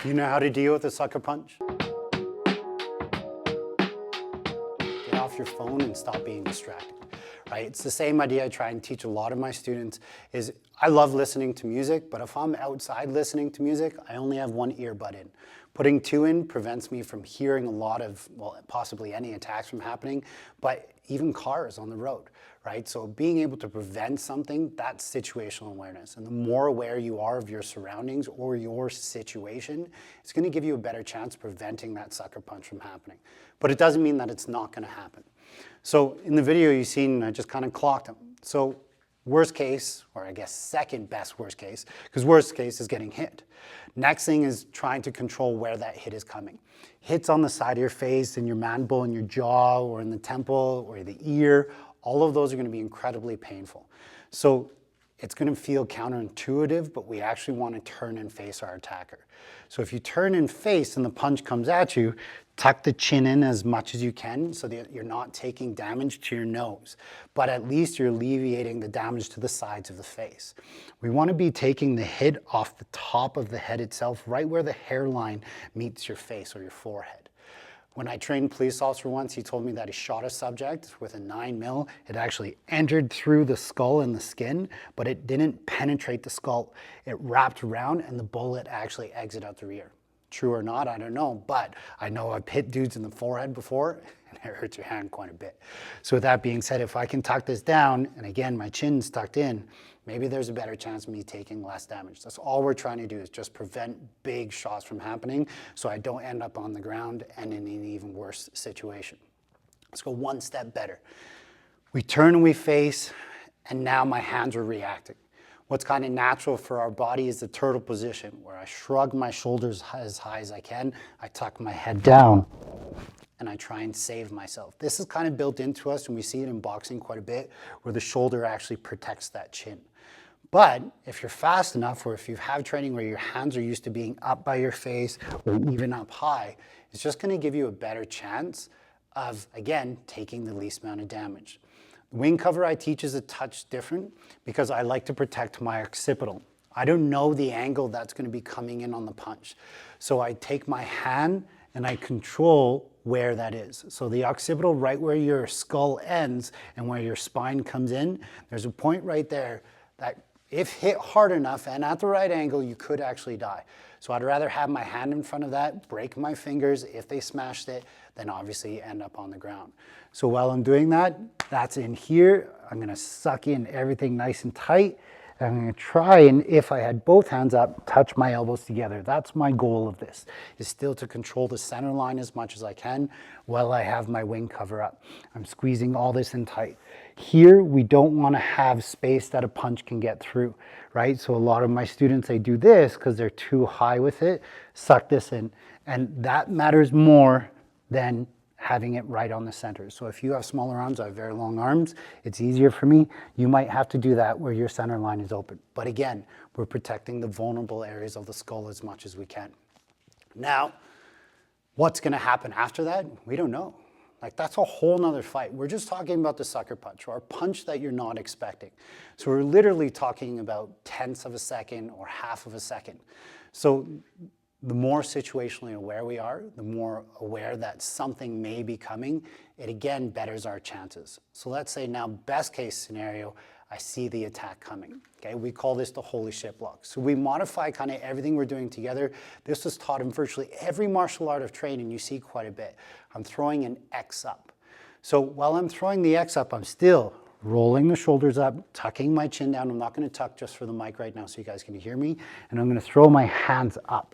You know how to deal with a sucker punch? Get off your phone and stop being distracted, right? It's the same idea I try and teach a lot of my students is I love listening to music, but if I'm outside listening to music, I only have one earbud in. Putting two in prevents me from hearing a lot of, well, possibly any attacks from happening, but even cars on the road, right? So being able to prevent something, that's situational awareness. And the more aware you are of your surroundings or your situation, it's gonna give you a better chance of preventing that sucker punch from happening. But it doesn't mean that it's not gonna happen. So in the video you've seen, I just kind of clocked them. So worst case, or I guess second best worst case, because worst case is getting hit. Next thing is trying to control where that hit is coming. Hits on the side of your face, in your mandible, in your jaw, or in the temple, or the ear, all of those are going to be incredibly painful. So it's going to feel counterintuitive, but we actually want to turn and face our attacker. So if you turn and face and the punch comes at you, tuck the chin in as much as you can so that you're not taking damage to your nose, but at least you're alleviating the damage to the sides of the face. We want to be taking the hit off the top of the head itself, right where the hairline meets your face or your forehead. When I trained a police officer once, he told me that he shot a subject with a 9mm. It actually entered through the skull and the skin, but it didn't penetrate the skull. It wrapped around and the bullet actually exited out the rear. True or not, I don't know, but I know I've hit dudes in the forehead before and it hurts your hand quite a bit. So with that being said, if I can tuck this down, and again, my chin's tucked in, maybe there's a better chance of me taking less damage. That's all we're trying to do is just prevent big shots from happening so I don't end up on the ground and in an even worse situation. Let's go one step better. We turn and we face, and now my hands are reacting. What's kind of natural for our body is the turtle position, where I shrug my shoulders as high as I can, I tuck my head down, and I try and save myself. This is kind of built into us, and we see it in boxing quite a bit, where the shoulder actually protects that chin. But if you're fast enough, or if you have training where your hands are used to being up by your face, or even up high, it's just gonna give you a better chance of, again, taking the least amount of damage. The wing cover I teach is a touch different because I like to protect my occipital. I don't know the angle that's going to be coming in on the punch. So I take my hand and I control where that is. So the occipital, right where your skull ends and where your spine comes in, there's a point right there that if hit hard enough and at the right angle, you could actually die. So I'd rather have my hand in front of that, break my fingers if they smashed it, then obviously end up on the ground. So while I'm doing that, that's in here. I'm gonna suck in everything nice and tight. And I'm gonna try and, if I had both hands up, touch my elbows together. That's my goal of this, is still to control the center line as much as I can while I have my wing cover up. I'm squeezing all this in tight. Here, we don't wanna have space that a punch can get through, right? So a lot of my students, they do this because they're too high with it, suck this in. And that matters more than having it right on the center. So if you have smaller arms, I have very long arms, it's easier for me. You might have to do that where your center line is open. But again, we're protecting the vulnerable areas of the skull as much as we can. Now, what's gonna happen after that? We don't know. Like, that's a whole nother fight. We're just talking about the sucker punch, or a punch that you're not expecting. So we're literally talking about tenths of a second or half of a second. So the more situationally aware we are, the more aware that something may be coming, it again betters our chances. So let's say now, best case scenario, I see the attack coming. Okay, we call this the holy shit block. So we modify kind of everything we're doing together. This was taught in virtually every martial art of training, you see quite a bit. I'm throwing an X up. So while I'm throwing the X up, I'm still rolling the shoulders up, tucking my chin down. I'm not gonna tuck just for the mic right now so you guys can hear me. And I'm gonna throw my hands up.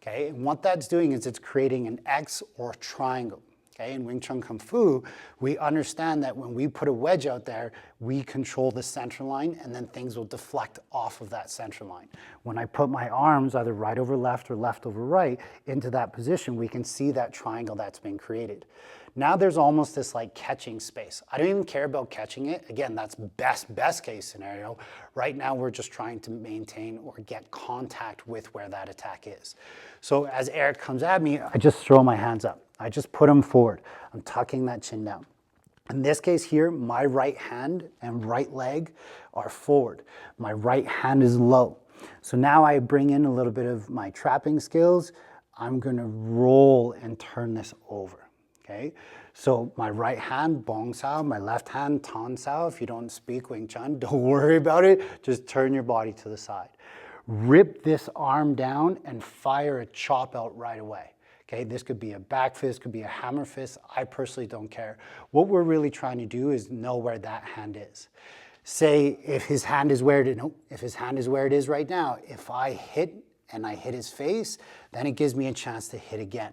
Okay, and what that's doing is it's creating an X or a triangle. Okay, in Wing Chun Kung Fu, we understand that when we put a wedge out there, we control the center line and then things will deflect off of that center line. When I put my arms either right over left or left over right into that position, we can see that triangle that's been created. Now there's almost this like catching space. I don't even care about catching it. Again, that's best case scenario. Right now we're just trying to maintain or get contact with where that attack is. So as Eric comes at me, I just throw my hands up. I just put them forward. I'm tucking that chin down. In this case here, my right hand and right leg are forward. My right hand is low. So now I bring in a little bit of my trapping skills. I'm gonna roll and turn this over, okay? So my right hand, bong sao, my left hand, tan sao. If you don't speak Wing Chun, don't worry about it. Just turn your body to the side. Rip this arm down and fire a chop out right away. Okay, this could be a back fist, could be a hammer fist. I personally don't care. What we're really trying to do is know where that hand is. Say if his hand is where it is, no, if his hand is where it is right now, if I hit and I hit his face, then it gives me a chance to hit again.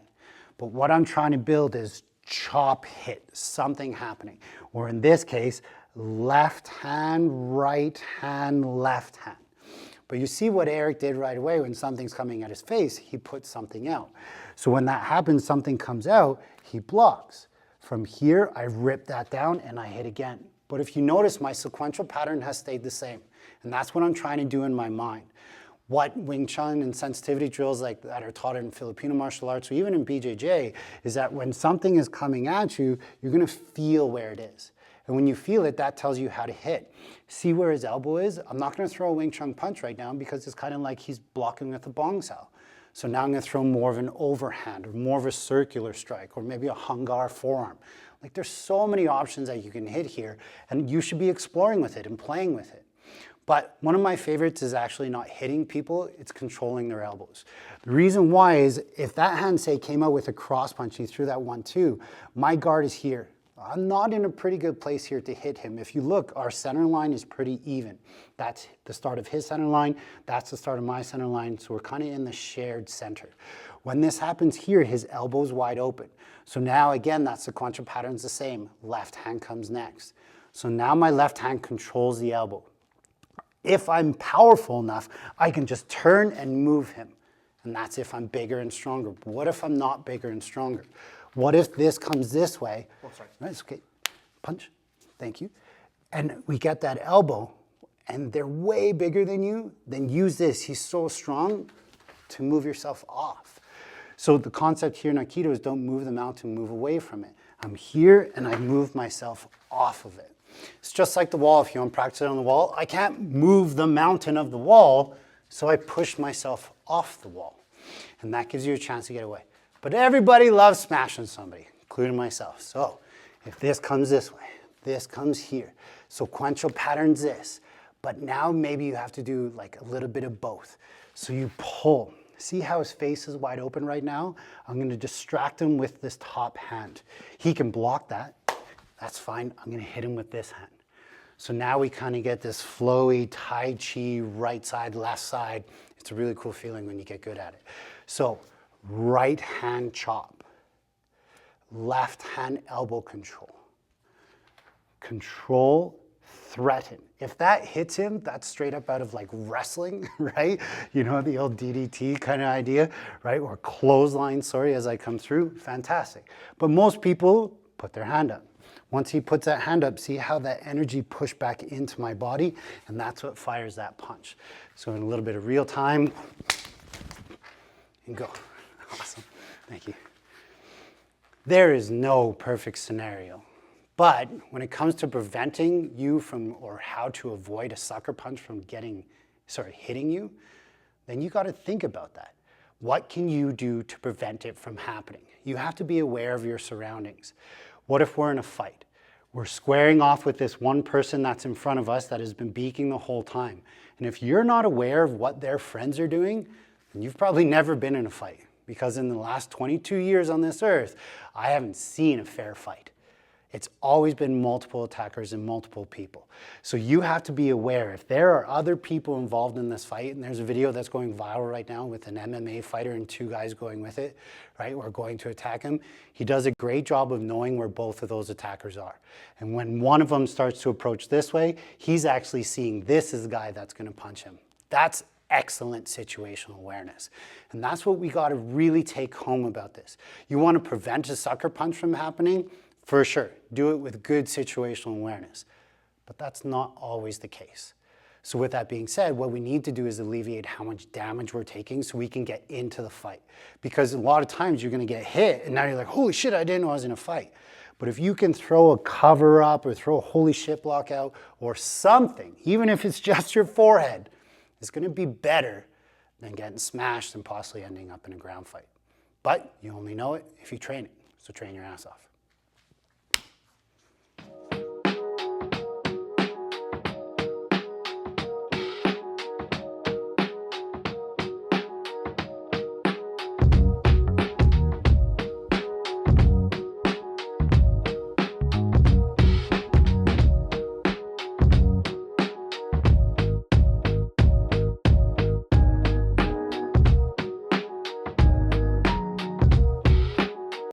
But what I'm trying to build is chop hit, something happening. Or in this case, left hand, right hand, left hand. But you see what Eric did right away when something's coming at his face, he puts something out. So when that happens, something comes out, he blocks. From here, I rip that down and I hit again. But if you notice, my sequential pattern has stayed the same. And that's what I'm trying to do in my mind. What Wing Chun and sensitivity drills like that are taught in Filipino martial arts, or even in BJJ, is that when something is coming at you, you're gonna feel where it is. And when you feel it, that tells you how to hit. See where his elbow is? I'm not gonna throw a Wing Chun punch right now because it's kind of like he's blocking with a bong sao. So now I'm gonna throw more of an overhand or more of a circular strike or maybe a hungar forearm. Like there's so many options that you can hit here and you should be exploring with it and playing with it. But one of my favorites is actually not hitting people, it's controlling their elbows. The reason why is if that hand, say, came out with a cross punch, he threw that 1-2, my guard is here. I'm not in a pretty good place here to hit him. If you look, our center line is pretty even. That's the start of his center line, that's the start of my center line, so we're kind of in the shared center. When this happens here, his elbow's wide open. So now again, that sequential pattern's the same. Left hand comes next. So now my left hand controls the elbow. If I'm powerful enough, I can just turn and move him. And that's if I'm bigger and stronger. But what if I'm not bigger and stronger? What if this comes this way? Oh, sorry. Right, it's okay. Punch. Thank you. And we get that elbow, and they're way bigger than you, then use this. He's so strong to move yourself off. So the concept here in Aikido is don't move the mountain, move away from it. I'm here, and I move myself off of it. It's just like the wall. If you want to practice it on the wall, I can't move the mountain of the wall, so I push myself off the wall. And that gives you a chance to get away. But everybody loves smashing somebody, including myself. So if this comes this way, this comes here. Sequential pattern's this. But now maybe you have to do like a little bit of both. So you pull. See how his face is wide open right now? I'm going to distract him with this top hand. He can block that. That's fine. I'm going to hit him with this hand. So now we kind of get this flowy Tai Chi, right side, left side. It's a really cool feeling when you get good at it. So right hand chop, left hand elbow control. Control, threaten. If that hits him, that's straight up out of like wrestling, right? You know, the old DDT kind of idea, right? Or clothesline, sorry, as I come through, fantastic. But most people put their hand up. Once he puts that hand up, see how that energy pushed back into my body, and that's what fires that punch. So in a little bit of real time, and go. Awesome, thank you. There is no perfect scenario, but when it comes to preventing you from, or how to avoid a sucker punch from hitting you, then you gotta think about that. What can you do to prevent it from happening? You have to be aware of your surroundings. What if we're in a fight? We're squaring off with this one person that's in front of us that has been beaking the whole time. And if you're not aware of what their friends are doing, then you've probably never been in a fight. Because in the last 22 years on this earth, I haven't seen a fair fight. It's always been multiple attackers and multiple people. So you have to be aware if there are other people involved in this fight, and there's a video that's going viral right now with an MMA fighter and two guys going with it, right, or going to attack him. He does a great job of knowing where both of those attackers are. And when one of them starts to approach this way, he's actually seeing this is the guy that's gonna punch him. That's excellent situational awareness. And that's what we gotta really take home about this. You wanna prevent a sucker punch from happening? For sure, do it with good situational awareness, but that's not always the case. So with that being said, what we need to do is alleviate how much damage we're taking so we can get into the fight. Because a lot of times you're gonna get hit and now you're like, holy shit, I didn't know I was in a fight. But if you can throw a cover up or throw a holy shit block out or something, even if it's just your forehead, is going to be better than getting smashed and possibly ending up in a ground fight. But you only know it if you train it, so train your ass off.